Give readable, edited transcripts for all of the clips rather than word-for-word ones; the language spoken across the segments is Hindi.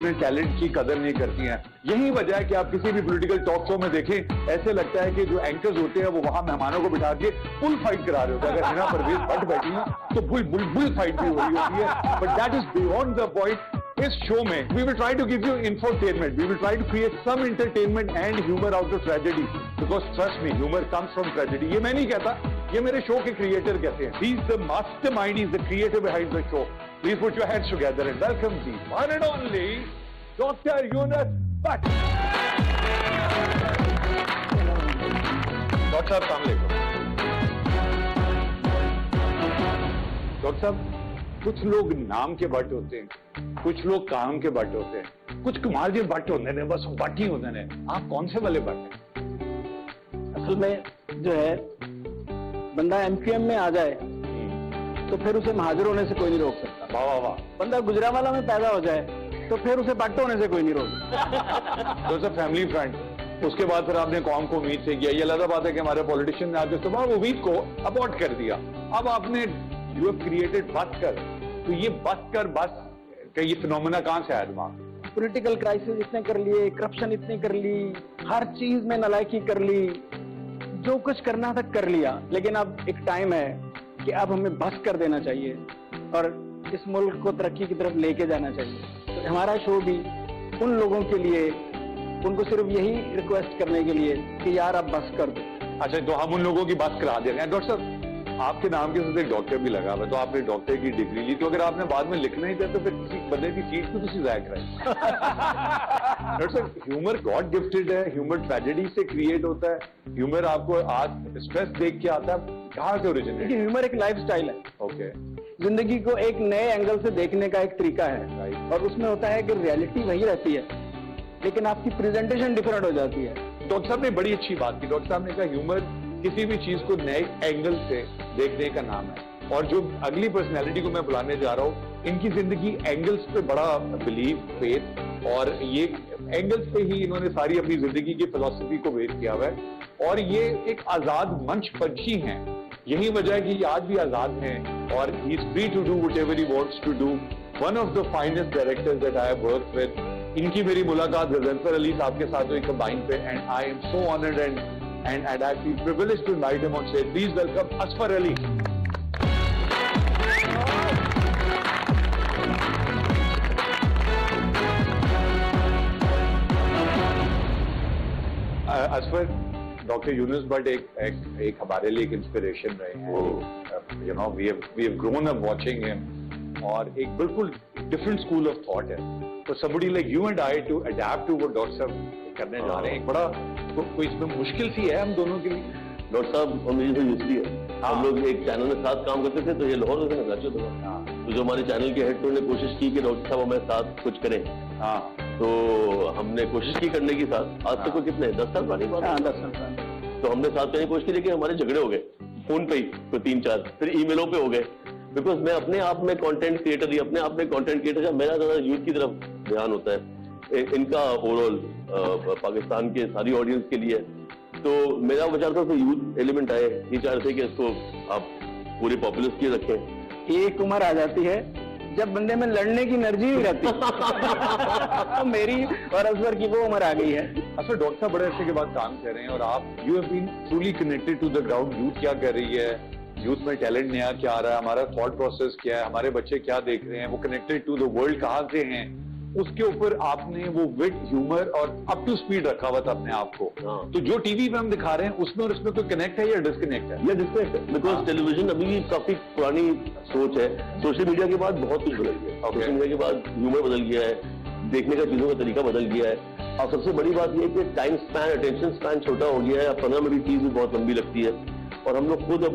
टैलेंट की कदर नहीं करती हैं। यही वजह है कि आप किसी भी पॉलिटिकल टॉक शो में देखें, ऐसे लगता है कि जो एंकर्स होते हैं वो वहां मेहमानों को बिठा के बुल फाइट करा रहे होते हैं। अगर हिना परवेज भट्ट बैठी हैं तो बुल फाइट भी हो रही होती है, but that is beyond the point. इस शो में we will try to give you infotainment, we will try to create some entertainment and humour out of tragedy, because trust me, humour comes from tragedy. ये मैं नहीं कहता, ये मेरे शो के क्रिएटर कहते हैं। He is the mastermind, he is the creator behind the show. Please put your hands together and welcome the one and only doctor Yunus Bhatt. Doctor साहब अस्सलाम वालेकुम। डॉक्टर साहब, कुछ लोग नाम के भट्ट होते हैं, कुछ लोग काम के भट्ट होते हैं, कुछ कुमार जी भट्ट होते हैं, बस भट्ट ही होते हैं। आप कौन से वाले भट्ट हैं? असल में जो है, बंदा एमक्यूएम में आ जाए तो फिर उसे महाजर होने से कोई नहीं रोक सकता। वाह वाह वाह। बंदा गुजरावाला में पैदा हो जाए तो फिर उसे भट्ट होने से कोई नहीं रोक सकता। तो फैमिली फ्रेंड, उसके बाद फिर आपने कौम को उम्मीद से किया। ये अलग बात है कि हमारे पॉलिटिशियन ने आज सुबह उम्मीद को अबॉर्ट कर दिया। अब आपने यू हैव क्रिएटेड बस कर, तो ये बस कर बस का ये फिनोमेना कहां से आया दिमाग? पॉलिटिकल क्राइसिस इतने कर लिए, करप्शन इतनी कर ली, हर चीज में नालायकी कर ली, जो कुछ करना था कर लिया। लेकिन अब एक टाइम है कि अब हमें बस कर देना चाहिए और इस मुल्क को तरक्की की तरफ लेके जाना चाहिए। तो हमारा शो भी उन लोगों के लिए, उनको सिर्फ यही रिक्वेस्ट करने के लिए कि यार आप बस कर दो। अच्छा, तो हम उन लोगों की बस करा दे रहे हैं। डॉक्टर साहब, आपके नाम के साथ एक डॉक्टर भी लगा हुआ है, तो आपने डॉक्टर की डिग्री ली, तो अगर आपने बाद में लिखना ही था तो फिर किसी बंदे की सीट को तो जाया कराई। डॉक्टर साहब, ह्यूमर गॉड गिफ्टेड है, ह्यूमर ट्रेजेडी से क्रिएट होता है, ह्यूमर आपको आज स्ट्रेस देख के आता है, कहाँ से ओरिजिनेट? ह्यूमर एक लाइफ स्टाइल है। ओके। जिंदगी को एक नए एंगल से देखने का एक तरीका है, और उसमें होता है कि रियलिटी वही रहती है लेकिन आपकी प्रेजेंटेशन डिफरेंट हो जाती है। डॉक्टर साहब ने बड़ी अच्छी बात की। डॉक्टर साहब ने कहा ह्यूमर किसी भी चीज को नए एंगल से देखने का नाम है। और जो अगली पर्सनैलिटी को मैं बुलाने जा रहा हूँ, इनकी जिंदगी एंगल्स पे बड़ा बिलीव, फेथ, और ये एंगल्स पे ही इन्होंने सारी अपनी जिंदगी की फिलॉसफी को बेस किया हुआ है। और ये एक आजाद मंच पंछी हैं, यही वजह है कि ये आज भी आजाद हैं और he is free to do whatever he wants to do. One of the finest directors that I have worked with. इनकी मेरी मुलाकात गजनफर अली साहब के साथ हुई कंबाइन पे, and I am so honoured and I feel privileged to invite him on stage. Please welcome Asfar Ali. Asfar, doctor Yunus Bhatt एक हमारे लिए एक इंस्पिरेशन रहे हैं। You know, we have grown up watching him, और एक बिल्कुल डिफरेंट स्कूल ऑफ थॉट है। तो somebody like you and I to adapt to what doctor साहब करने जा रहे हैं, एक बड़ा कोई इसमें मुश्किल सी है हम दोनों के लिए। डॉक्टर साहब, हम ये यूजली है, हम लोग एक चैनल में साथ काम करते थे, तो ये लाहौर में कराची था। तो जो हमारे चैनल के हेड ने कोशिश की कि डॉक्टर साहब हमें साथ कुछ करें, तो हमने कोशिश की करने की साथ। आज तक कितने 10 साल वाली बात? 10 साल। तो हमने साथ करने की कोशिश की, लेकिन हमारे झगड़े हो गए फोन पे ही, तो 3-4, फिर ईमेलों पे हो गए। बिकॉज मैं अपने आप में कंटेंट क्रिएटर ही, अपने आप में कंटेंट क्रिएटर, मेरा ज्यादा यूथ की तरफ ध्यान होता है, इनका ओवरऑल पाकिस्तान के सारी ऑडियंस के लिए। तो मेरा विचार था तो यूथ एलिमेंट आए, ये चाह रहे थे कि इसको आप पूरे पॉपुलर किए रखें। एक उम्र आ जाती है जब बंदे में लड़ने की एनर्जी नहीं रहती। तो मेरी और असफर की वो उम्र आ गई है। अच्छा, डॉक्टर साहब बड़े अर्से के बाद काम कर रहे हैं, और आप you have been truly connected to the ground. Youth क्या कर रही है, यूथ में टैलेंट नया क्या आ रहा है, हमारा थॉट प्रोसेस क्या है, हमारे बच्चे क्या देख रहे हैं, वो कनेक्टेड टू द वर्ल्ड कहाँ से हैं, उसके ऊपर आपने वो विट, ह्यूमर और अप टू स्पीड रखा हुआ था अपने आप को। तो जो टीवी पे हम दिखा रहे हैं उसमें और इसमें कोई कनेक्ट है या डिस्कनेक्ट है? या डिस्कनेक्ट है, बिकॉज टेलीविजन अभी भी काफी पुरानी सोच है। सोशल मीडिया के बाद बहुत कुछ बदल गया है। सोशल मीडिया के बाद ह्यूमर बदल गया है, देखने का चीजों का तरीका बदल गया है। और सबसे बड़ी बात यह है कि टाइम स्पैन, अटेंशन स्पैन छोटा हो गया है। 15 मिनट की चीज भी बहुत लंबी लगती है, और हम लोग खुद अब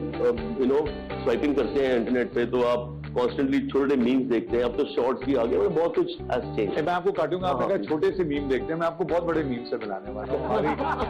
स्वाइपिंग करते हैं इंटरनेट पे, तो आप कॉन्स्टेंटली छोटे मीम्स देखते हैं। अब तो शॉर्ट्स भी आ गए, बहुत कुछ एज चेंज। मैं आपको काटूंगा, आपने कहा छोटे से मीम देखते हैं, मैं आपको बहुत बड़े मीम से मिलाने वाला हूँ।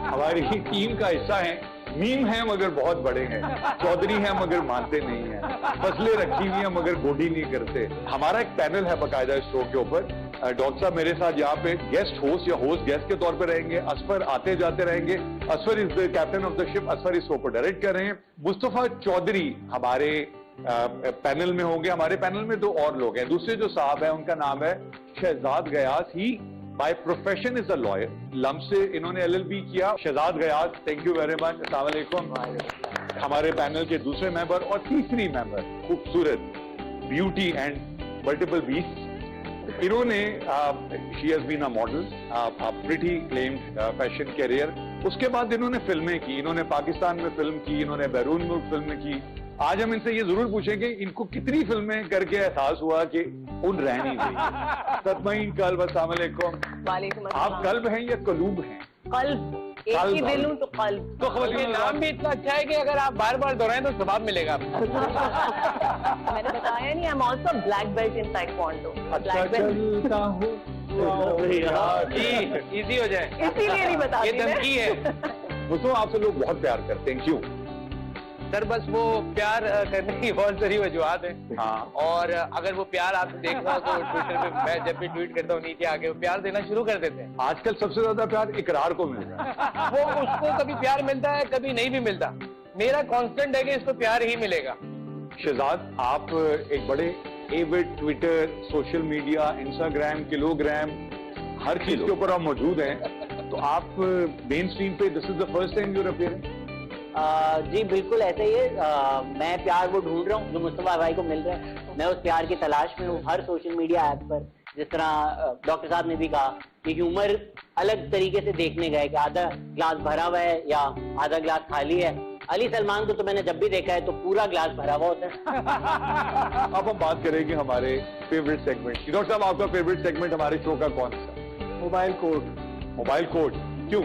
हमारी टीम का हिस्सा है, मीम है मगर बहुत बड़े हैं, चौधरी हैं मगर मानते नहीं हैं, फसलें रखी हुई हैं मगर गोडी नहीं करते। हमारा एक पैनल है बाकायदा इस शो के ऊपर। डॉक्टर साहब मेरे साथ यहाँ पे गेस्ट होस्ट या होस्ट गेस्ट के तौर पे रहेंगे, असफर आते जाते रहेंगे। Asfar is the captain of the ship, Asfar इस शो को डायरेक्ट कर रहे हैं। मुस्तफा चौधरी हमारे पैनल में होंगे। हमारे पैनल में 2 और लोग हैं। दूसरे जो साहब हैं उनका नाम है Shehzad Ghayas. He by profession is a lawyer. लम्ब से इन्होंने LLB किया। Shehzad Ghayas, thank you very much. अस्सलाम वालेकुम। हमारे पैनल के दूसरे मेंबर और तीसरी मेंबर, खूबसूरत, ब्यूटी एंड मल्टीपल बीस्ट। इन्होंने she has been a model, pretty claimed fashion career. उसके बाद इन्होंने फिल्में की। इन्होंने पाकिस्तान में फिल्म की, इन्होंने बैरून मुल्क फिल्म की। आज हम इनसे ये जरूर पूछेंगे इनको कितनी फिल्में करके एहसास हुआ कि उन रह नहीं गई। सतमईन कल्ब, अस्सलाम वालेकुम। वालेकुम अस्सलाम। आप कल्ब हैं या कलूब हैं? कल्ब, एक ही दिल हूँ तो कल्ब। तो ये नाम भी इतना अच्छा है कि अगर आप बार बार दोहराएं तो जवाब मिलेगा आपको। मैंने बताया नहीं, I am also black belt in taekwondo. अच्छा चलता हूँ जी, इजी हो जाए, इसीलिए नहीं बता ये रही मैं। धमकी है। दोस्तों आपसे लोग बहुत प्यार करते हैं, क्यों? सर बस वो प्यार करने की बहुत सारी वजूहत है। हाँ। और अगर वो प्यार आप देख रहे हो तो ट्विटर पे मैं जब भी ट्वीट करता हूँ नीचे आके वो प्यार देना शुरू कर देते हैं। आजकल सबसे ज्यादा प्यार इकरार को मिल रहा है। वो उसको कभी प्यार मिलता है, कभी नहीं भी मिलता। मेरा कांस्टेंट है कि इसको प्यार ही मिलेगा। शहजाद, आप एक बड़े avid Twitter, social media, Instagram, kilogram, हर चीज के ऊपर आप मौजूद हैं। तो आप मेन स्ट्रीम पे this is the first time you're appearing? जी बिल्कुल ऐसा ही है। मैं प्यार वो ढूंढ रहा हूँ जो मुस्तफा भाई को मिल रहा है। मैं उस प्यार की तलाश में हूँ हर सोशल मीडिया ऐप पर। जिस तरह डॉक्टर साहब ने भी कहा कि ह्यूमर अलग तरीके से देखने गए कि आधा ग्लास भरा हुआ है या आधा ग्लास खाली है। अली सलमान को तो मैंने जब भी देखा है तो पूरा ग्लास भरा हुआ होता है। अब हम बात करेंगे हमारे फेवरेट सेगमेंट की। डॉक्टर साहब, आपका फेवरेट सेगमेंट हमारे शो का कौन सा? Mobile code. मोबाइल कोड, क्यों?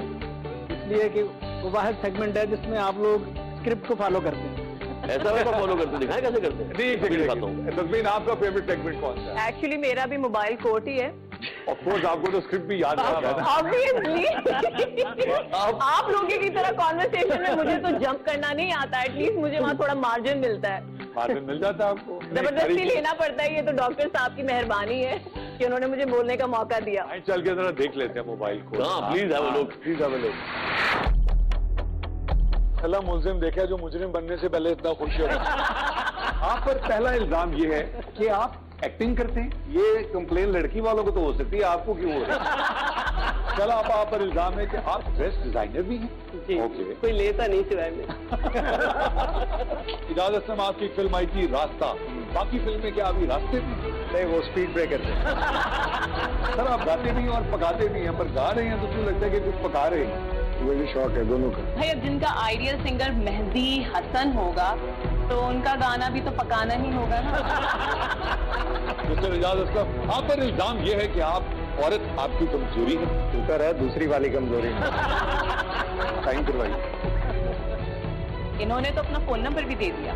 इसलिए कि वो वाहिद सेगमेंट है जिसमें आप लोग स्क्रिप्ट को फॉलो करते हैं। ऐसा वैसा फॉलो करते दिखाएं कैसे करते हैं? नहीं, मैं दिखाता हूँ। तस्मीन, आपका फेवरेट सेगमेंट कौन सा है? एक्चुअली मेरा भी मोबाइल कोर्ट ही है। ऑफ कोर्स आपको तो स्क्रिप्ट भी याद है ना। ऑब्वियसली आप लोगों की तरह कॉन्वर्सेशन में मुझे तो जंप करना नहीं आता। एटलीस्ट मुझे वहाँ थोड़ा मार्जिन मिलता है। मार्जिन मिल जाता है आपको? जबरदस्ती लेना पड़ता है। ये तो डॉक्टर साहब की मेहरबानी है कि उन्होंने मुझे बोलने का मौका दिया। आइए चल के जरा देख लेते हैं मोबाइल कोड। हाँ, please have a look. Please have a look. पहला मुलजिम देखा जो मुजरिम बनने से पहले इतना खुश हो। आप पर पहला इल्जाम ये है कि आप एक्टिंग करते हैं। ये कंप्लेन लड़की वालों को तो हो सकती है, आपको क्यों हो रही है? चलो, आप पर इल्जाम है कि आप ड्रेस डिजाइनर भी हैं। ओके, कोई लेता नहीं सिवाय में। इजाजत से आपकी फिल्म आई थी रास्ता। बाकी फिल्में क्या अभी रास्ते में? नहीं, वो स्पीड ब्रेकर थे। सर आप गाते भी हैं और पकाते भी हैं, पर गा रहे हैं तो क्यों लगता है कि कुछ पका रहे हैं? वही शौक है दोनों का। भाई अब जिनका आइडियल सिंगर मेहदी हसन होगा तो उनका गाना भी तो पकाना ही होगा ना। मिस्टर इजाजत साहब, आप पर इल्जाम ये है कि आप औरत आपकी कमजोरी है। शुक्र है दूसरी वाली कमजोरी साइन करवाइए। इन्होंने तो अपना फोन नंबर भी दे दिया।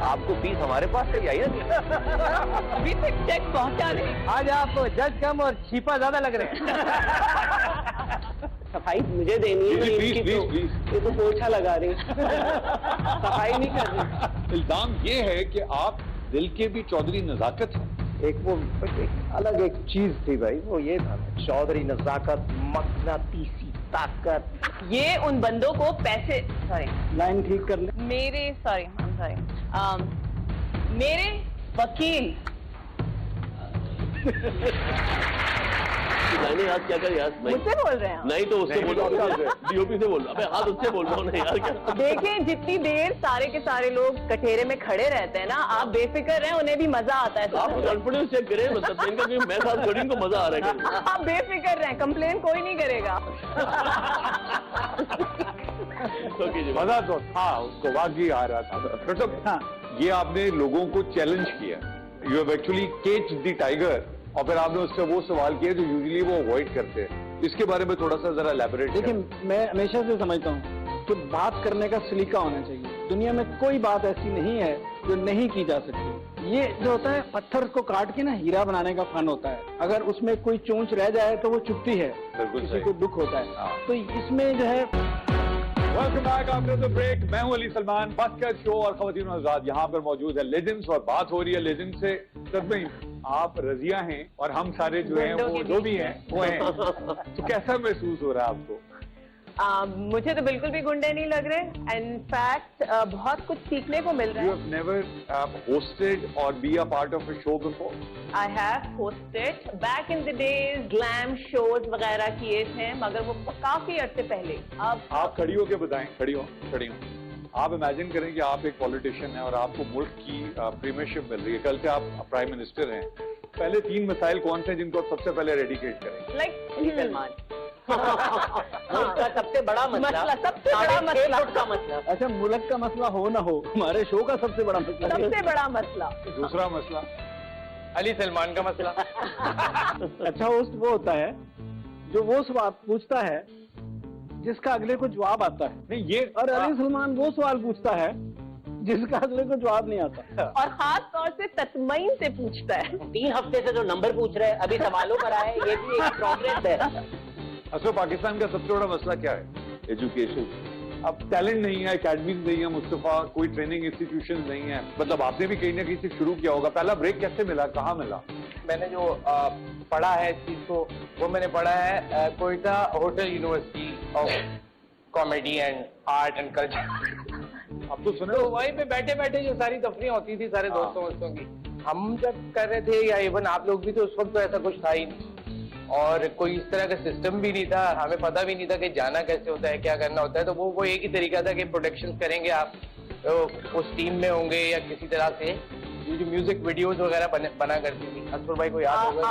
आपको फीस हमारे पास से आई है। अभी तक चेक पहुंचा नहीं। आज आप जज कम और छिपा ज्यादा लग रहे हैं। सफाई मुझे देनी है। प्लीज, इनकी प्लीज, तो- प्लीज। ये तो पोछा लगा रही सफाई नहीं कर रही। इल्जाम ये है कि आप दिल के भी चौधरी नजाकत हैं। एक वो एक अलग एक चीज थी भाई, वो ये था चौधरी नजाकत, मकनातीसी ताकत। ये उन बंदों को पैसे सॉरी लाइन ठीक कर ले। मेरे सॉरी मेरे वकील मैंने याद क्या कर यार? मुझसे बोल रहे हैं आप? नहीं तो उससे बोल रहा हूँ, DOP से बोल रहा हूँ। अबे हाथ उससे बोल रहा हूँ ना यार। क्या देखें जितनी देर सारे के सारे लोग कठेरे में खड़े रहते हैं ना, आप बेफिक्र रहें, उन्हें भी मजा आता है। आप कॉन्फिडेंस चेक करें, मतलब इनका कि मैं साथ खड़ी हूं तो मजा आ रहा है। आप बेफिक्र रहें, कंप्लेन कोई नहीं करेगा। ओके जी, मजा तो था, उसको वाकई आ रहा था। डॉक्टर साहब, हाँ। ये आपने लोगों को चैलेंज किया, यू हैव एक्चुअली केच द टाइगर, और फिर आपने उससे वो सवाल किए जो यूजुअली वो अवॉइड करते हैं। इसके बारे में थोड़ा सा जरा एलैबोरेट देखिए, मैं हमेशा से समझता हूँ कि बात करने का सलीका होना चाहिए। दुनिया में कोई बात ऐसी नहीं है जो नहीं की जा सकती। ये जो होता है पत्थर को काट के ना हीरा बनाने का फन होता है। अगर उसमें कोई चोंच रह जाए तो वो चुभती है, बिल्कुल किसी सही। को दुख होता है। हाँ। तो इसमें जो है welcome back after the break. मैं हूं अली सलमान। बास्केट शो और खवातीन आजाद यहाँ पर मौजूद है लेजेंड्स, और बात हो रही है लेजेंड से। तस्मीन, आप रजिया हैं और हम सारे जो हैं वो जो भी हैं वो हैं, तो कैसा महसूस हो रहा है आपको? मुझे तो बिल्कुल भी गुंडे नहीं लग रहे। इनफैक्ट बहुत कुछ सीखने को मिल रहा You है। have never hosted or be a part of a show before? I have hosted back in the days glam shows वगैरह किए थे, मगर वो काफी अर्से पहले। अब आप खड़ी होके बताएं, खड़ी हो। आप इमेजिन करें कि आप एक पॉलिटिशियन हैं और आपको मुल्क की प्रीमियरशिप मिल रही है, कल से आप प्राइम मिनिस्टर हैं। पहले 3 मसाइल कौन से जिनको आप सबसे पहले रेडिकेट करें? लाइक सलमान मुल्क का सबसे बड़ा मसला, सबसे बड़ा मसला का मसला। अच्छा, मुल्क का मसला हो ना हो, हमारे शो का सबसे बड़ा मसला है। सबसे बड़ा मसला। दूसरा मसला अली सलमान का मसला। अच्छा होस्ट वो होता है जो वो सवाल पूछता है जिसका अगले को जवाब आता है। नहीं, ये और अली सलमान वो सवाल पूछता है जिसका अगले को जवाब नहीं आता। और खास तौर से तस्मईन से पूछता है। 3 हफ्ते से जो नंबर पूछ रहे हैं, अभी सवालों पर आए, ये भी एक प्रोग्रेस है। अच्छा, पाकिस्तान का सबसे बड़ा मसला क्या है? एजुकेशन। अब टैलेंट नहीं है, एकेडमीज नहीं है मुस्तफा, कोई ट्रेनिंग इंस्टीट्यूशन नहीं है। मतलब आपने भी कहीं ना कहीं से शुरू किया होगा, पहला ब्रेक कैसे मिला, कहाँ मिला? मैंने जो पढ़ा है इस चीज को, वो मैंने पढ़ा है Quetta hotel university of comedy and art and culture. अब तो सुने तो वहीं पे बैठे बैठे जो सारी तफरियां होती थी सारे दोस्तों की, हम जब कर रहे थे या इवन आप लोग भी, तो उस वक्त तो ऐसा कुछ था ही नहीं और कोई इस तरह का सिस्टम भी नहीं था। हमें पता भी नहीं था कि जाना कैसे होता है, क्या करना होता है। तो वो एक ही तरीका था कि प्रोडक्शन करेंगे आप, तो उस टीम में होंगे या किसी तरह से ये जो म्यूजिक वीडियोस वगैरह बना करती थी। असफर भाई को याद होगा।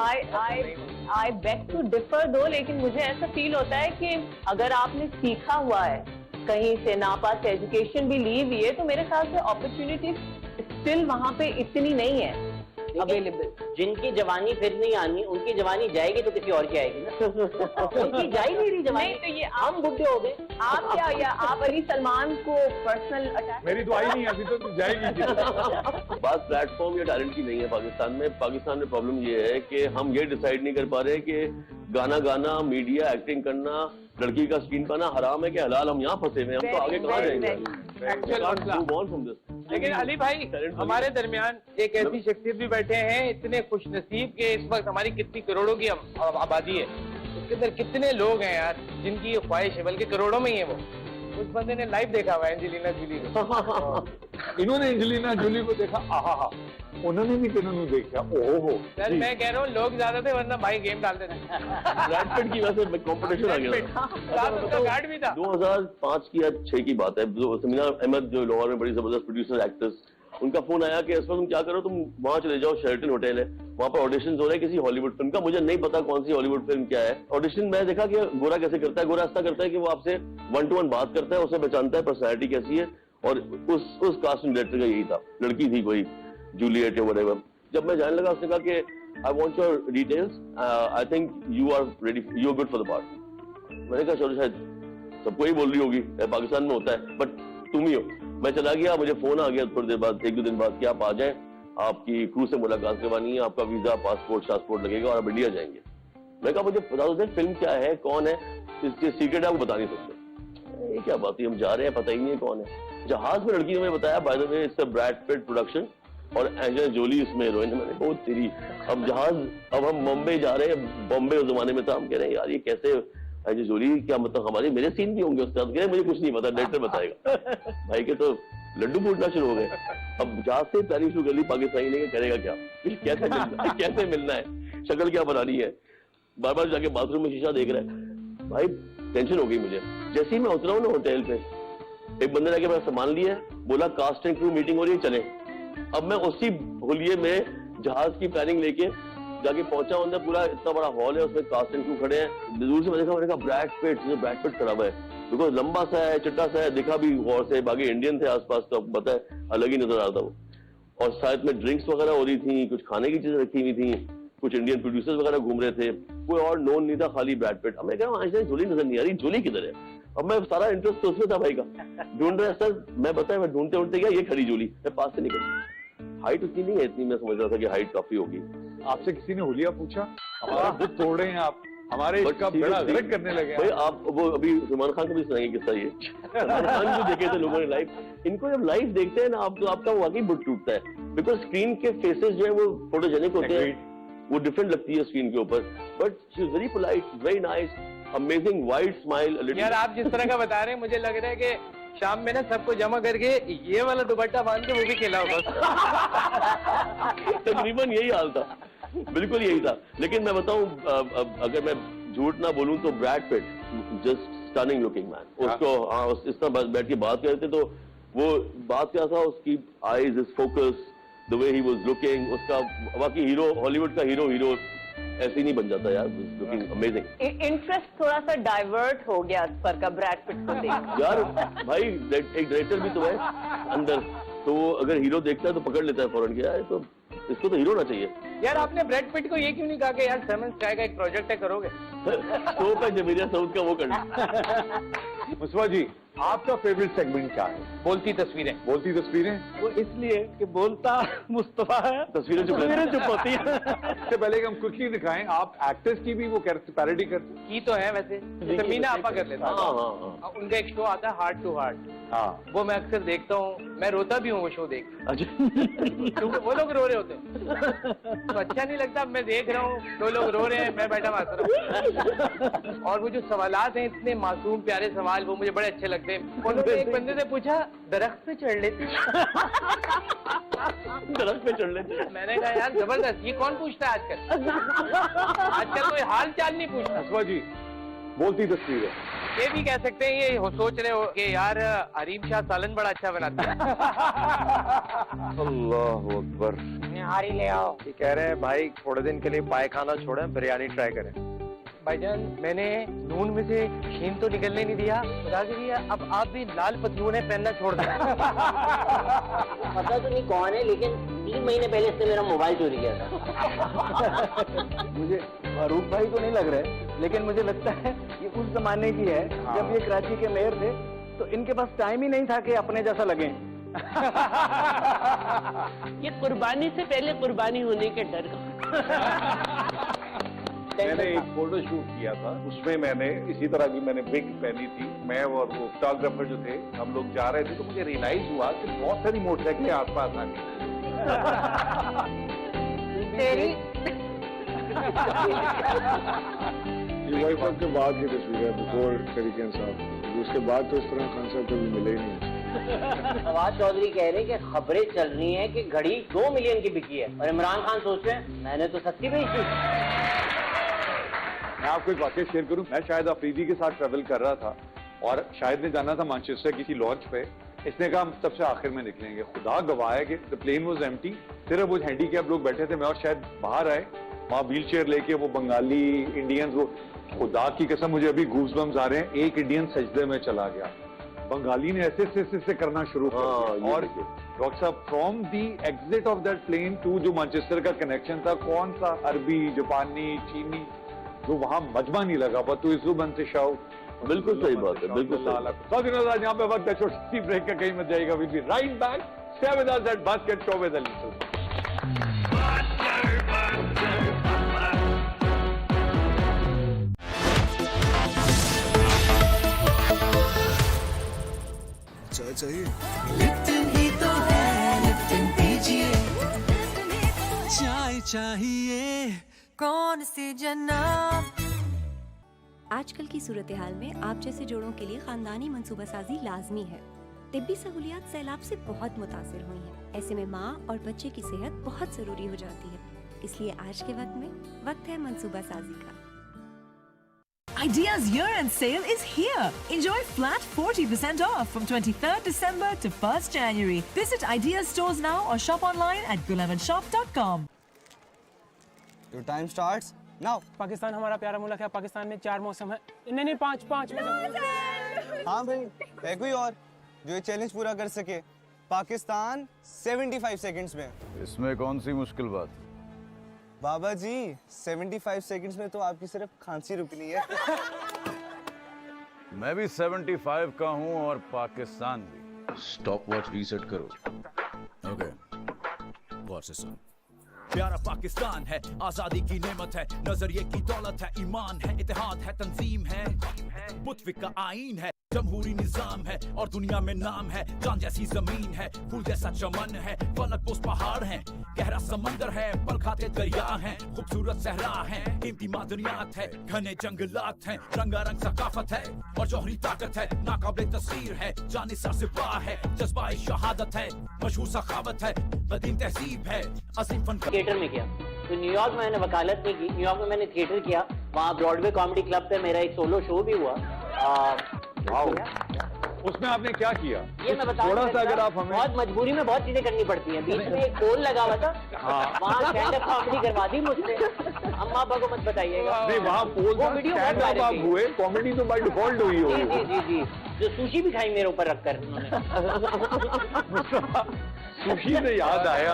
आई बेग टू डिफर दो, लेकिन मुझे ऐसा फील होता है कि अगर आपने सीखा हुआ है कहीं से, नापास एजुकेशन भी ली हुई है, तो मेरे ख्याल से अपॉर्चुनिटी स्टिल वहाँ पे इतनी नहीं है अवेलेबल। जिनकी जवानी फिर नहीं आनी, उनकी जवानी जाएगी तो किसी और की आएगी ना। उनकी जा ही नहीं रही जवानी। नहीं, तो ये हम बुढ़े हो गए। आप क्या, या आप अली सलमान को पर्सनल अटैक? मेरी तो आई नहीं, अभी तो जाएगी। बात प्लेटफॉर्म या टैलेंट की नहीं है पाकिस्तान में। पाकिस्तान में प्रॉब्लम ये है कि हम ये डिसाइड नहीं कर पा रहे कि गाना गाना, मीडिया, एक्टिंग करना, लड़की का स्क्रीन पाना हराम है कि हलाल। हम यहाँ फंसे हुए हैं, हम तो आगे कहाँ जाएंगे? एक्चुअल मसला। Move on from this. लेकिन अली भाई, हमारे दरमियान एक ऐसी शख्सियत भी बैठे हैं इतने खुशनसीब के इस वक्त हमारी कितनी करोड़ों की आबादी है, उसके अंदर कितने लोग हैं यार जिनकी ये ख्वाहिश है, बल्कि करोड़ों में ही है वो। उस बंदे ने लाइव देखा हुआ है एंजेलिना जूली को। इन्होंने एंजेलिना जूली को देखा, आहा, उन्होंने भी किन्होंने देखा, ओहो। सर मैं कह रहा हूँ लोग ज्यादा थे, वरना भाई गेम डालते थे। ब्रैड पिट की वजह से कंपटीशन आ गया। साथ उसका गार्ड भी था। 2005 की या 6 की बात है, जो समीना अहमद जो लाहौर में बड़ी जबरदस्त प्रोड्यूसर एक्ट्रेस, उनका फोन आया कि इस वक्त तुम क्या करो, तुम वहां चले जाओ, शेरटन होटल है, वहां पर ऑडिशन हो रहे हैं किसी हॉलीवुड फिल्म का। मुझे नहीं पता कौन सी हॉलीवुड फिल्म क्या है। ऑडिशन मैं देखा कि गोरा कैसे करता है। गोरा ऐसा करता है कि वो आपसे 1-to-1 बात करता है, उसे पहचानता है पर्सनैलिटी कैसी है। और उस कास्टिंग डायरेक्टर का यही था, लड़की थी कोई जूलियट या व्हाटएवर। जब मैं जाने लगा, उसने कहा कि I want your details, I think you are ready, you are good for the part. मैंने कहा चलो, शायद सबको ही बोल रही होगी, पाकिस्तान में होता है, बट तुम ही हो। मैं चला गया, मुझे फोन आ गया थोड़ी देर बाद, 1-2 दिन बाद, कि आप आ जाएं, आपकी क्रू से मुलाकात करवानी है, आपका वीजा, पासपोर्ट लगेगा और आप इंडिया जाएंगे। मैं कहा मुझे बता दो फिल्म क्या है, कौन है, इसके सीक्रेट आप बता नहीं सकते। ये क्या बात है, हम जा रहे हैं, पता ही नहीं है कौन है। जहाज में लड़की ने बताया, by the way it's a Brad Pitt production और एंजेलिना जोली इसमें हीरोइन है। मैंने कहा तेरी, अब जहाज, अब हम मुंबई जा रहे हैं, बॉम्बे उस जमाने में था, हम कह रहे हैं यार ये कैसे एंजेलिना जोली, क्या मतलब हमारे मेरे सीन भी होंगे उसके साथ? कह रहे मुझे कुछ नहीं पता, डायरेक्टर बताएगा। भाई के तो लड्डू फूटना शुरू हो गए। अब जहाज से तारीफ शुरू कर ली, पाकिस्तानी ने करेगा क्या, कैसे मिलना है, कैसे मिलना है, शक्ल क्या बनानी है, बार बार जाके बाथरूम में शीशा देख रहा है। भाई टेंशन हो गई मुझे। जैसे ही मैं उतरा हूँ ना होटल पे, एक बंदे ने आके मेरा सामान लिया, बोला कास्ट एंड क्रू मीटिंग हो रही है, चले। अब मैं उसी होलिये में जहाज की प्लानिंग लेके जाके पहुंचा, अंदर पूरा इतना बड़ा हॉल है, उसमें कास्ट एंड क्रू खड़े हैं। दूर से मैंने कहा ब्रैड पिट खड़ा हुआ है, बिकॉज लंबा सा है, चिट्टा सा है, दिखा भी गौर से, बाकी इंडियन थे आसपास, तो आपको पता है अलग ही नजर आता वो। और साथ में ड्रिंक्स वगैरह हो रही थी, कुछ खाने की चीजें रखी हुई थी, कुछ इंडियन प्रोड्यूसर्स वगैरह घूम रहे थे, कोई और नोन नहीं था, खाली ब्रैड पिट। अब मैं कह रहा हूँ आज जोली नजर नहीं आ रही, जोली किधर है? अब मैं सारा इंटरेस्ट तो उसमें था भाई का, ढूंढ रहा है सर, मैं बताया मैं ढूंढते गया, ये खड़ी जोली, मैं पास से निकल। हाइट उतनी नहीं है, इतनी मैं समझ रहा था कि हाइट काफी होगी। आपसे किसी ने हुलिया पूछा, हमारा बुक तोड़ रहे हैं आप, हमारे इसका बेड़ा गर्क करने लगे भाई। आप वो अभी सलमान खान को भी सुनाएंगे किस्सा ये। सलमान खान भी देखे थे लोगों ने लाइव, इनको जब लाइव देखते हैं ना आप, तो आपका वाकई बुक टूटता है, बिकॉज स्क्रीन के फेसेस जो है वो फोटोजेनिक होते हैं, वो डिफरेंट लगती है स्क्रीन के ऊपर, but she is very polite, very nice, amazing wide smile. यार आप जिस तरह का बता रहे हैं मुझे लग रहा है कि शाम में ना सबको जमा करके ये वाला दुपट्टा बांध के वो भी खेला होगा। तकरीबन यही हाल था, बिल्कुल यही था। लेकिन मैं बताऊं, अगर मैं झूठ ना बोलूं तो Brad Pitt just stunning looking man. उसको हाँ इस तरह बैठ के बात कर रहे थे तो वो बात क्या था, उसकी eyes, his focus, the way he was looking, उसका बाकी हीरो, हॉलीवुड का हीरो ऐसे ही नहीं बन जाता यार, लुकिंग अमेजिंग। इंटरेस्ट थोड़ा सा डाइवर्ट हो गया पर का ब्रैड पिट को देख। यार भाई एक डायरेक्टर भी तो है अंदर, तो वो अगर हीरो देखता है तो पकड़ लेता है फौरन के, यार तो इसको तो हीरो ना चाहिए। यार आपने ब्रैड पिट को ये क्यों नहीं कहा कि यार सेवन स्काई का एक प्रोजेक्ट है, करोगे? तो का जमीरिया साउथ का वो करना। मुस्तफा जी, आपका फेवरेट सेगमेंट क्या है? बोलती तस्वीरें। बोलती तस्वीरें? वो इसलिए कि बोलता मुस्तफा है, तस्वीरें चुप होती है। इससे पहले कि हम क्विकली दिखाएं, आप एक्टर्स की भी वो पैरोडी करते हैं? की तो है वैसे, जैसे मीना आपा कर लेता हाँ है। हाँ उनका एक शो आता है हार्ट टू हार्ट, हाँ। वो मैं अक्सर देखता हूँ, मैं रोता भी हूँ वो शो देख, अच्छा। क्योंकि वो लोग रो रहे होते हैं तो अच्छा नहीं लगता। मैं देख रहा हूँ दो लोग रो रहे हैं, मैं बैठा हंस रहा हूँ। और वो जो सवालात हैं, इतने मासूम प्यारे सवाल, वो मुझे बड़े अच्छे लगते हैं। उन्होंने एक बंदे से पूछा, दरख्त पे चढ़ लेते? दरख्त पे चढ़ लेते? मैंने कहा यार जबरदस्त, ये कौन पूछता है आजकल? आजकल कोई हाल चाल नहीं पूछता। मुस्तफा जी, बोलती तस्वीरें? ये भी कह सकते हैं, ये सोच रहे हो कि यार अरीम शाह सालन बड़ा अच्छा बनाते हैं। अल्लाह अकबर। निहारी ले आओ। ये कह रहे हैं भाई थोड़े दिन के लिए पाए खाना छोड़ें, बिरयानी ट्राई करें। भाईजान मैंने नून में से शीन तो निकलने नहीं दिया, खुदा के लिए अब आप भी लाल पतलूने पहनना छोड़ दें। पता तो नहीं कौन है, लेकिन 3 महीने पहले इसने मेरा मोबाइल चोरी किया था। मुझे फारूक भाई तो नहीं लग रहे, लेकिन मुझे लगता है ये उस जमाने की है जब ये कराची के मेयर थे, तो इनके पास टाइम ही नहीं था कि अपने जैसा लगे। ये कुर्बानी से पहले कुर्बानी होने के डर का। मैंने एक फोटो शूट किया था, उसमें मैंने इसी तरह की मैंने विग पहनी थी। मैं और वो फोटोग्राफर जो थे, हम लोग जा रहे थे, तो मुझे रियलाइज हुआ कि बहुत सारी मोटरसाइकिलें आसपास आ गई। ये वाइफ के बाद की तस्वीर है, बिफोर तरीके साहब। उसके बाद तो इस तरह खान साहब कभी मिले ही नहीं। फवाद चौधरी कह रहे हैं कि खबरें चल रही हैं कि घड़ी 2 मिलियन की बिकी है, और इमरान खान सोच रहे हैं मैंने तो 70 बेची। मैं आपको एक वाकया शेयर करूं, मैं शायद अफरीदी के साथ ट्रैवल कर रहा था और शायद ने जाना था मैनचेस्टर किसी लॉन्च पे। इसने कहा हम सबसे आखिर में निकलेंगे। खुदा गवाह है कि द प्लेन वाज एम्प्टी, सिर्फ वो हैंडीकैप लोग बैठे थे, मैं और शायद बाहर आए, वहाँ व्हील चेयर लेके वो बंगाली इंडियंस, वो खुदा की कसम मुझे अभी गूज़बम्स आ रहे हैं। एक इंडियन सजदे में चला गया, बंगाली ने ऐसे करना शुरू कर दिया। और डॉक्टर साहब, from the exit of that plane to जो मैनचेस्टर का कनेक्शन था, कौन सा अरबी, जापानी, चीनी, जो वहां मजमा नहीं लगा, पर तू इस बन से शाओ। बिल्कुल सही बात है, बिल्कुल सही। यहाँ पे वक्त है छोटी ब्रेक का, कहीं मत जाएगा। Will be right back, stay with us at basket show with Ali Sultan. चाय चाहिए? लिप्टन ही तो है, लिप्टन पीजिए। चाय चाहिए कौन सी जन्नत। आजकल की सूरत हाल में आप जैसे जोड़ों के लिए खानदानी मंसूबासाजी लाजमी है। तिब्बी सहूलियात सैलाब से बहुत मुतासिर हुई हैं। ऐसे में माँ और बच्चे की सेहत बहुत जरूरी हो जाती है, इसलिए आज के वक्त है मंसूबासाजी का। Idea's year-end sale is here. Enjoy flat 40% off from 23rd December to 1st January. Visit Idea's stores now or shop online at gulahmadshop.com. Your time starts now. Pakistan हमारा प्यारा मुल्क है। पाकिस्तान में 4 मौसम है। नहीं 5 हाँ भाई, है कोई और जो ये चैलेंज पूरा कर सके? पाकिस्तान 75 सेकंड्स में। इसमें कौन सी मुश्किल बात? बाबा जी 75 सेकंड्स में तो आपकी सिर्फ खांसी रुकनी है। मैं भी 75 का हूँ और पाकिस्तान भी। स्टॉप वॉच रीसेट करो। ओके, वॉच से सुन। प्यारा पाकिस्तान है, आजादी की नेमत है, नजरिए की दौलत है, ईमान है, इत्तेहाद है, तंजीम है, मुतफिक का आईन है। जमहूरी निजाम है और दुनिया में नाम है, चांद जैसी जमीन है, फूल जैसा चमन है, फलक पोस पहाड़ है, गहरा समंदर है, पल खाते दरिया है, खूबसूरत सहरा है, कीमती मादनियात है, घने जंगलात है, रंगारंग सकाफत है और जौहरी ताकत है, नाकाबिले तस्वीर है, जानिसार सिपाह है, जज्बा शहादत है, मशहूर सखावत है, कदीम तहजीब है, असीम फन। थिएटर में किया तो न्यूयॉर्क में मैंने वकालत नहीं की, न्यूयॉर्क में मैंने थिएटर किया, वहाँ ब्रॉडवे कॉमेडी क्लब पे मेरा एक सोलो शो भी हुआ। उसमें आपने क्या किया? ये मैं बता थोड़ा सा अगर आप हमें, बहुत मजबूरी में बहुत चीजें करनी पड़ती हैं। बीच में एक पोल लगा हुआ था, वहाँ स्टैंड अप कॉमेडी करवा दी मुझसे। अम्मा अब्बा को मत बताइएगा। नहीं, वहाँ पोल था, स्टैंड अप आप हुए, कॉमेडी तो बाय डिफॉल्ट हुई होगी। जी जी जी, जो सुशी भी खाई मेरे ऊपर रखकर सुशी से याद आया,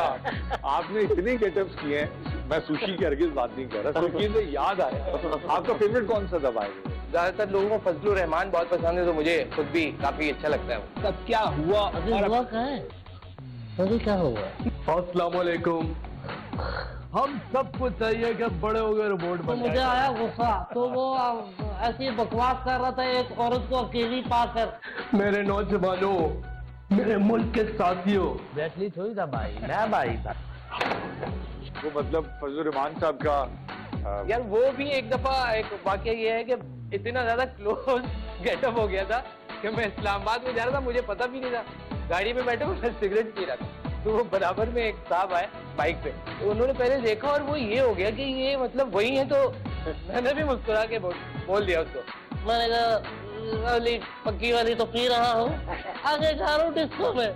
आपने इतने गेटअप्स किए हैं, मैं सुशी की हरगिज़ बात नहीं कर रहा, सुशी से याद आया, आपका फेवरेट कौन सा दबा है? ज्यादातर लोगों को फजलुर रहमान बहुत पसंद है, तो मुझे खुद भी काफी अच्छा लगता है। तब क्या हुआ? अभी हुआ कहाँ है? अभी क्या हुआ? अस्सलाम वालेकुम। हम सबको चाहिए कि बड़े हो गए रोबोट तो बन मुझे आया गुस्सा, तो वो ऐसी बकवास कर रहा था एक औरत को अकेली पाकर। मेरे नौजवानों, मेरे मुल्क के साथियों, बैठली थोड़ी था भाई, मैं भाई था। वो मतलब फजलुर रहमान साहब का यार वो भी एक दफा एक वाकया ये है कि इतना ज्यादा क्लोज गेटअप हो गया था कि मैं इस्लामाबाद में जा रहा था, मुझे पता भी नहीं था, गाड़ी में बैठे मैं सिगरेट पी रहा था, तो वो बराबर में एक साहब आए बाइक पे, तो उन्होंने पहले देखा और वो ये हो गया कि ये मतलब वही है, तो मैंने भी मुस्कुरा के बोल दिया उसको। मैंने कहा वाली पक्की वाली तो पी रहा हूँ, आगे जा रहा हूँ डिस्को में।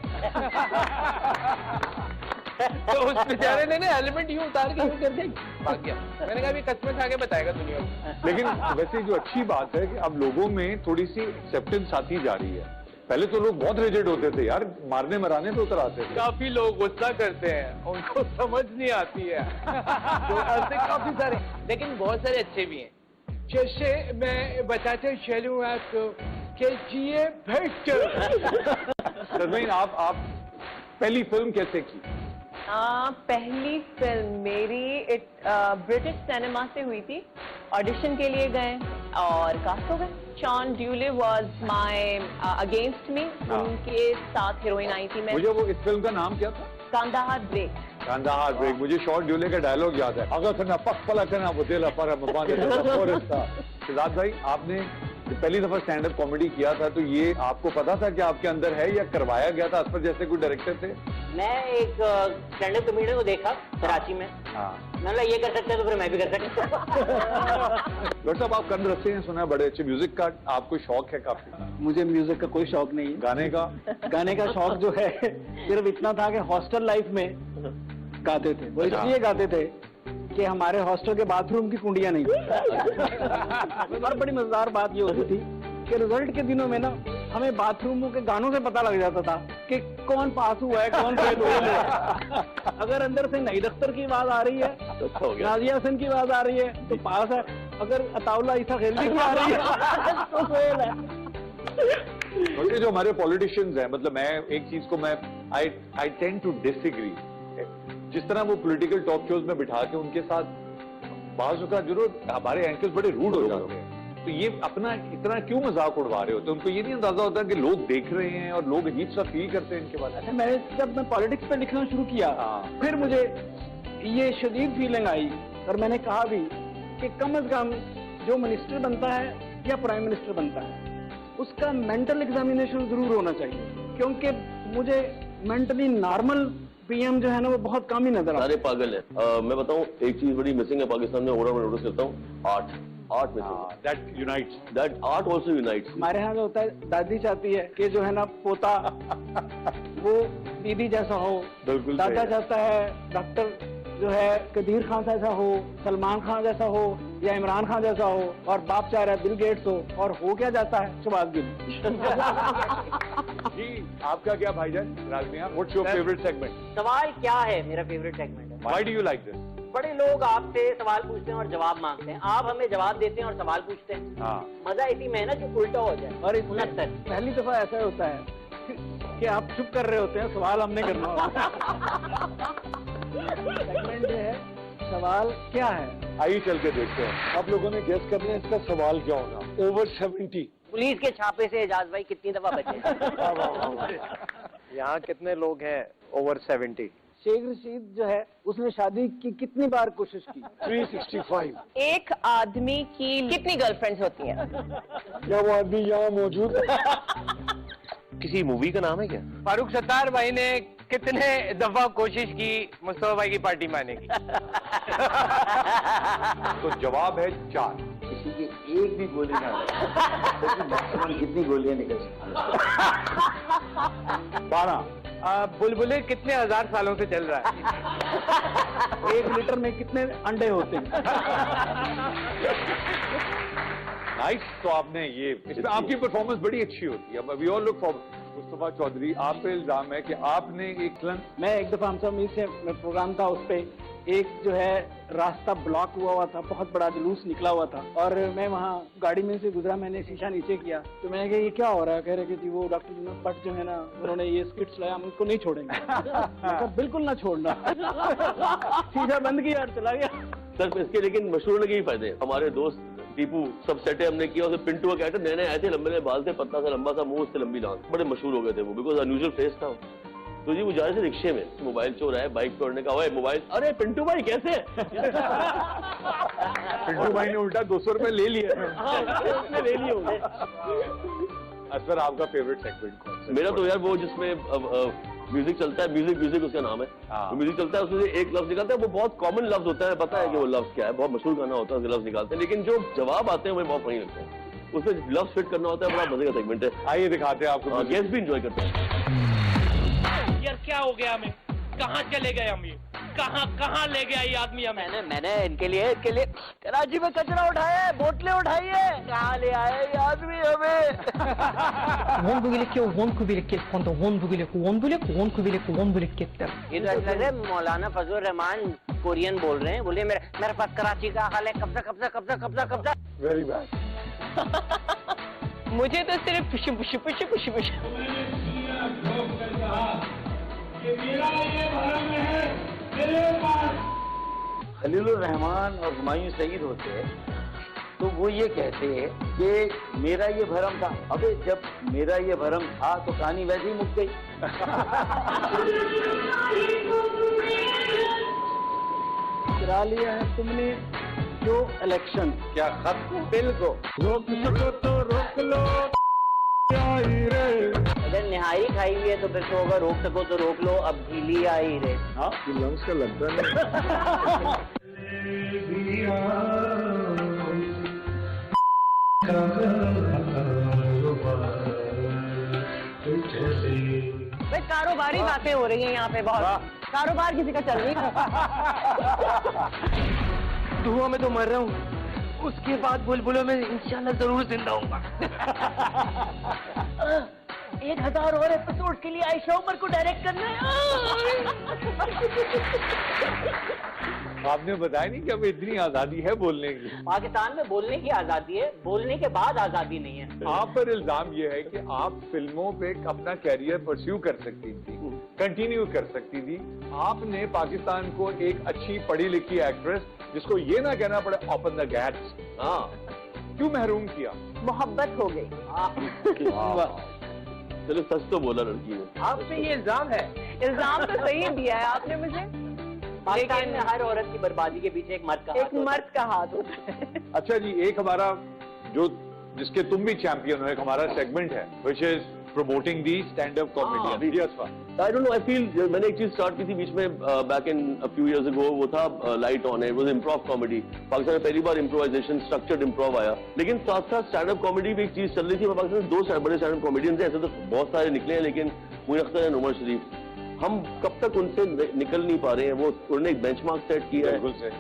तो उस बेचारे ने ना हेलमेट यूं उतार के यूं करके भाग गया। मैंने कहा अभी कसम खा के बताएगा दुनिया को। लेकिन वैसे जो अच्छी बात है कि अब लोगों में थोड़ी सी एक्सेप्टेंस आती जा रही है। पहले तो लोग बहुत रिजिड होते थे यार, मारने मराने तो उतर आते थे। काफी लोग गुस्सा करते हैं, उनको समझ नहीं आती है। तो ऐसे काफी सारे, लेकिन बहुत सारे अच्छे भी हैं। जैसे मैं बताते चलूं आपको कि जिए भट्ट। सरवीन, आप पहली फिल्म कैसे की? पहली फिल्म मेरी ब्रिटिश सिनेमा से हुई थी, ऑडिशन के लिए गए और कास्ट हो गए। Shaun Dooley was my against me, उनके साथ हीरोइन आई थी मैं। मुझे वो इस फिल्म का नाम क्या था? कांदाहार ब्रेक। कांदाहार ब्रेक। मुझे शॉन ड्यूले का डायलॉग याद है, अगर करना पक पला करना वो दिल पर शहजाद भाई, आपने पहली दफा स्टैंड अप कॉमेडी किया था, तो ये आपको पता था कि आपके अंदर है या करवाया गया था? असफर जैसे कोई डायरेक्टर थे? मैं एक स्टैंड अप कॉमेडियन को देखा कराची में, मैंने ये कर सकते हैं तो फिर मैं भी कर सकता। डॉक्टर साहब, आप कन्न रखते हैं, सुना है बड़े अच्छे म्यूजिक का आपको शौक है काफी? मुझे म्यूजिक का कोई शौक नहीं है। गाने का शौक जो है सिर्फ इतना था कि हॉस्टल लाइफ में गाते थे, वो इसलिए गाते थे कि हमारे हॉस्टल के बाथरूम की कुंडियां नहीं। और बड़ी मजेदार बात ये होती थी कि रिजल्ट के दिनों में ना हमें बाथरूमों के गानों से पता लग जाता था कि कौन पास हुआ है, कौन फेल हुआ है। अगर अंदर से नईद अख्तर की आवाज आ रही है, नाजिया हसन की आवाज आ रही है तो पास है, अगर अताउल्ला ईसा खिलजी की आ रही है तो फेल है। क्योंकि जो हमारे पॉलिटिशियंस हैं, मतलब मैं एक चीज को मैं आई टेंड टू डिसएग्री, जिस तरह वो पॉलिटिकल टॉक शोज में बिठा के उनके साथ बाजू का जरूर हमारे एंकर्स बड़े रूड हो जाते हैं, तो ये अपना इतना क्यों मजाक उड़वा रहे होते हैं? उनको ये नहीं अंदाजा होता कि लोग देख रहे हैं और लोग अजीब सा फील करते हैं इनके बारे में। मैंने जब मैं पॉलिटिक्स पे लिखना शुरू किया, फिर मुझे ये शदीद फीलिंग आई और मैंने कहा भी कि कम अज कम जो मिनिस्टर बनता है या प्राइम मिनिस्टर बनता है उसका मेंटल एग्जामिनेशन जरूर होना चाहिए, क्योंकि मुझे मेंटली नॉर्मल पीएम जो है ना वो बहुत कम ही नजर आता है। सारे पागल है। मैं बताऊं, एक चीज बड़ी मिसिंग है पाकिस्तान में, ओवरऑल मैं नोटिस करता हूँ, आर्ट में that unites, that art also unites. हमारे यहाँ जो होता है, दादी चाहती है कि जो है ना पोता वो दीदी जैसा हो, दादा चाहता है डॉक्टर जो है कदीर खान जैसा हो, सलमान खान जैसा हो या इमरान खान जैसा हो, और बाप चाह रहा है बिल गेट्स हो, और हो क्या जाता है शहबाज गिल। जी, आपका क्या भाईजान राजमिया, व्हाट्स योर फेवरेट सेगमेंट? सवाल क्या है मेरा फेवरेट सेगमेंट है। Why do you like this? बड़े लोग आपसे सवाल पूछते हैं और जवाब मांगते हैं, आप हमें जवाब देते हैं और सवाल पूछते हैं। मजा इसी में है ना जो उल्टा हो जाए। और इसमें पहली दफा ऐसा होता है कि आप चुप कर रहे होते हैं, सवाल हमने करना होता है। सेगमेंट जो है सवाल क्या है, आइए चल के देखते हैं। आप लोगों ने गेस करना है इसका सवाल क्या होगा। ओवर 70 पुलिस के छापे से एजाज भाई कितनी दफा बचे? यहाँ कितने लोग हैं ओवर 70? शेख रशीद जो है उसने शादी की कितनी बार कोशिश की? 365। एक आदमी की कितनी गर्लफ्रेंड्स होती हैं? क्या वो आदमी यहाँ मौजूद है? किसी मूवी का नाम है क्या? फारूक सत्तार भाई ने कितने दफा कोशिश की मुस्तफा भाई की पार्टी में आने की? तो जवाब है 4। किसी की एक भी गोली ना लगे, तो मैक्सिमम कितनी गोलियां निकल सकती हैं? 12। बुलबुले कितने हजार सालों से चल रहा है? 1 लीटर में कितने अंडे होते हैं? नाइस। तो आपने ये इसमें आपकी परफॉर्मेंस बड़ी अच्छी होती है। We all look for Mustafa Chaudhary, आप पे इल्जाम है कि आपने एक मैं एक दफा हमसा मीर से प्रोग्राम था, उस पे एक जो है रास्ता ब्लॉक हुआ था, बहुत बड़ा जुलूस निकला हुआ था और मैं वहाँ गाड़ी में से गुजरा, मैंने शीशा नीचे किया तो मैंने कहा ये क्या हो रहा है? कह रहे कि जी वो डॉक्टर जुनैद भट्ट जो है ना उन्होंने ये स्किट्स लाया, हम उनको नहीं छोड़ेंगे। मैं कहा बिल्कुल ना छोड़ना। शीशा बंद किया और चला गया। सर इसके लेकिन मशहूर होने के ही फायदे हैं। हमारे दोस्त टीपू सब सेटे हमने किया, उसमें पिंटू का कैरेक्टर नए नए आए थे, लंबे बाल थे, पतला सा लंबा सा मुंह, उससे लंबी लांग, बड़े मशहूर हो गए थे वो, बिकॉज अनयूजुअल फेस था। तो जी वो जा रहे थे रिक्शे में, मोबाइल चोर आए, बाइक पे उड़ने का हुआ मोबाइल, अरे पिंटू भाई कैसे? पिंटू भाई ने उल्टा 200 रुपए ले लिए। ले लिए होंगे। असर आपका फेवरेट सेगमेंट कौन सा? मेरा तो यार वो जिसमें म्यूजिक चलता है, म्यूजिक उसका नाम है, तो म्यूजिक चलता है, उसमें से एक लफ्ज निकालता है, वो बहुत कॉमन लफ्ज होता है, पता है कि वो लफ्ज क्या है, बहुत मशहूर गाना होता है, उसके लफ्ज निकालते हैं, लेकिन जो जवाब आते हैं वो बहुत फनी लगते हैं, उसमें लफ्ज फिट करना होता है, बड़ा मजे का सेगमेंट है। आइए दिखाते हैं आपको, गेस्ट भी इंजॉय करते हैं। यार क्या हो गया हमें? कहाँ चले गए हम? ये कहाँ ले गया ये आदमी हमें? मैंने इनके लिए कराची में कचरा उठाया है, बोतलें उठाई है, कहाँ ले आए ये आदमी हमें? ये तो ऐसा लग रहा है मौलाना फजल रहमान कोरियन बोल रहे हैं, बोले मेरे पास कराची का हाल है, कब्जा। Very bad. मुझे तो सिर्फ पुश। खलीलुर रहमान और हुमायूं सईद होते तो वो ये कहते कि मेरा ये भरम था। अबे जब मेरा ये भरम था तो कहानी वैसे ही मुक गई। गिरा लिया है तुमने जो इलेक्शन, क्या खत बिल को रोक सको तो रोक लो। अगर निहारी खाई हुई है तो फिर तो अगर रोक सको तो रोक लो, अब ढीली आई रे। हाँ लंग्स का लगता नहीं। भाई कारोबारी बातें हो रही हैं यहाँ पे, बहुत कारोबार किसी का चल रही है। धुआं में तो मर रहा हूँ, उसके बाद बुलबुलों में इंशाल्लाह जरूर जिंदा होऊंगा। 1000 और एपिसोड के लिए आयशा उमर को डायरेक्ट करना है। आपने बताया नहीं कि हमें इतनी आजादी है बोलने की। पाकिस्तान में बोलने की आजादी है, बोलने के बाद आजादी नहीं है। आप पर इल्जाम यह है कि आप फिल्मों पे अपना कैरियर परस्यू कर सकती थी, कंटिन्यू कर सकती थी। आपने पाकिस्तान को एक अच्छी पढ़ी लिखी एक्ट्रेस, जिसको ये ना कहना पड़े ओपन द गैट्स, क्यों महरूम किया? मोहब्बत हो गई। चलो सच तो बोला लड़की ने। आपसे ये इल्जाम है? इल्जाम तो सही दिया है आपने मुझे, पाकिस्तान में हर औरत की बर्बादी के पीछे एक मर्द का हाथ होता है। अच्छा जी, एक हमारा जो जिसके तुम भी चैंपियन हो, एक हमारा सेगमेंट है which is promoting the stand up comedy. I don't know, I feel मैंने एक चीज स्टार्ट की थी बीच में back in a few years ago, वो था लाइट ऑन है, it was improv comedy. Pakistan में पहली बार इम्प्रोवाइजेशन स्ट्रक्चर्ड इम्प्रोव आया, लेकिन साथ साथ स्टैंड अप कॉमेडी भी एक चीज चल रही थी। पाकिस्तान में 2 बड़े स्टैंड अप कॉमेडियंस हैं, ऐसे तो बहुत सारे निकले हैं, लेकिन मुझे लगता है नौमर शरीफ, हम कब तक उनसे निकल नहीं पा रहे हैं। वो उन्होंने एक बेंचमार्क सेट किया है,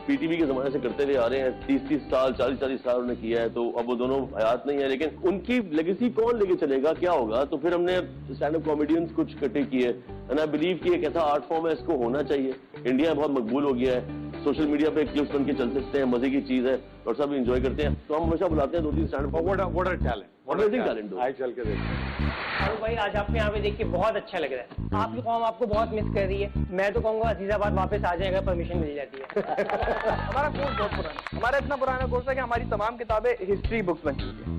पीटीवी के जमाने से करते हुए आ रहे हैं, 30-30 साल 40-40 साल उन्होंने किया है, तो अब वो दोनों हयात नहीं है, लेकिन उनकी लेगेसी कौन लेके चलेगा, क्या होगा? तो फिर हमने स्टैंड अप कॉमेडियंस कुछ इकट्ठे किए, एंड आई बिलीव कि एक ऐसा आर्ट फॉर्म है, इसको होना चाहिए। इंडिया बहुत मकबूल हो गया है, सोशल मीडिया पे क्लिप्स बन के चल सकते हैं, मजे की चीज है और सब इंजॉय करते हैं, तो हम हमेशा बुलाते हैं 2-3 stand up. What a talent, I चल के देखते हैं। भाई आज आपने यहाँ पे देख के बहुत अच्छा लग रहा है, आपकी कौम आपको बहुत मिस कर रही है। मैं तो कहूँगा अजीजाबाद वापस आ जाएगा, परमिशन मिल जाती है। हमारा कोर्स बहुत पुराना, हमारा इतना पुराना कोर्स है कि हमारी तमाम किताबें हिस्ट्री बुक्स बन चुकी है।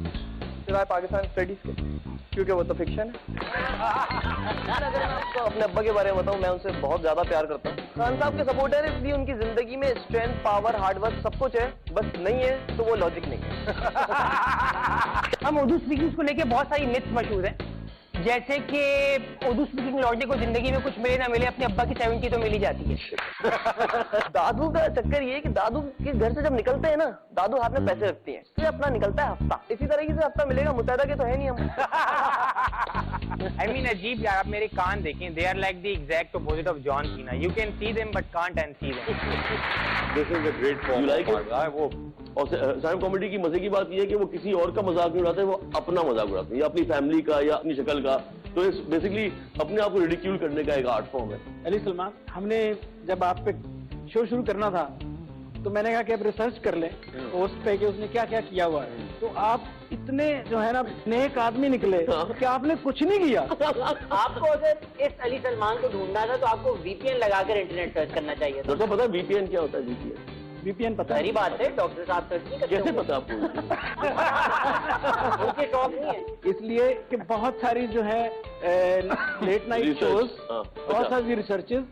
तो सिवाय पाकिस्तान स्टडीज के, क्योंकि वो तो फिक्शन है। अगर मैं आपको अपने अब्बा के बारे में बताऊं, मैं उनसे बहुत ज्यादा प्यार करता हूँ। खान साहब के सपोर्टर, इसलिए उनकी जिंदगी में स्ट्रेंथ, पावर, हार्डवर्क सब कुछ है, बस नहीं है तो वो लॉजिक नहीं है। हम उर्दू स्पीकिंग को लेके बहुत सारी मिथ्स मशहूर हैं, जैसे कि उर्दू स्पीकिंग लौटे को जिंदगी में कुछ मिले ना मिले, अपने अब्बा की 70 तो मिल ही जाती है। दादू का चक्कर ये है कि दादू के घर से जब निकलते हैं ना, दादू हाथ में पैसे रखती हैं, फिर अपना निकलता है हफ्ता। इसी तरीके से हफ्ता मिलेगा, मुतहदा के तो है नहीं हम। I meन अजीब यार, आप मेरे कान देखें, they are like the exact opposite of John Cena. You can see them but can't unsee them. This is a great form of woe. और साइम कॉमेडी की मजे की बात यह है कि वो किसी और का मजाक नहीं उड़ाते, वो अपना मजाक उड़ाते हैं, या अपनी फैमिली का या अपनी शक्ल का। तो इस बेसिकली अपने आप को रिडिक्यूल करने का एक आर्ट फॉर्म है। अली सलमान, हमने जब आप पे शो शुरू करना था तो मैंने कहा कि आप रिसर्च कर लें उस पे कि उसने क्या क्या किया हुआ है। तो आप इतने जो है ना नेक आदमी निकले कि आपने कुछ नहीं किया। आपको अगर इस अली सलमान को ढूंढना था तो आपको VPN लगाकर इंटरनेट सर्च करना चाहिए था। तो पता है VPN क्या होता है? VPN पता है? बात है, डॉक्टर साहब सर्च नहीं करते। कैसे पता आपको? उनके शौक नहीं है। इसलिए कि बहुत सारी जो है लेट नाइट शोज, बहुत सारी रिसर्चेज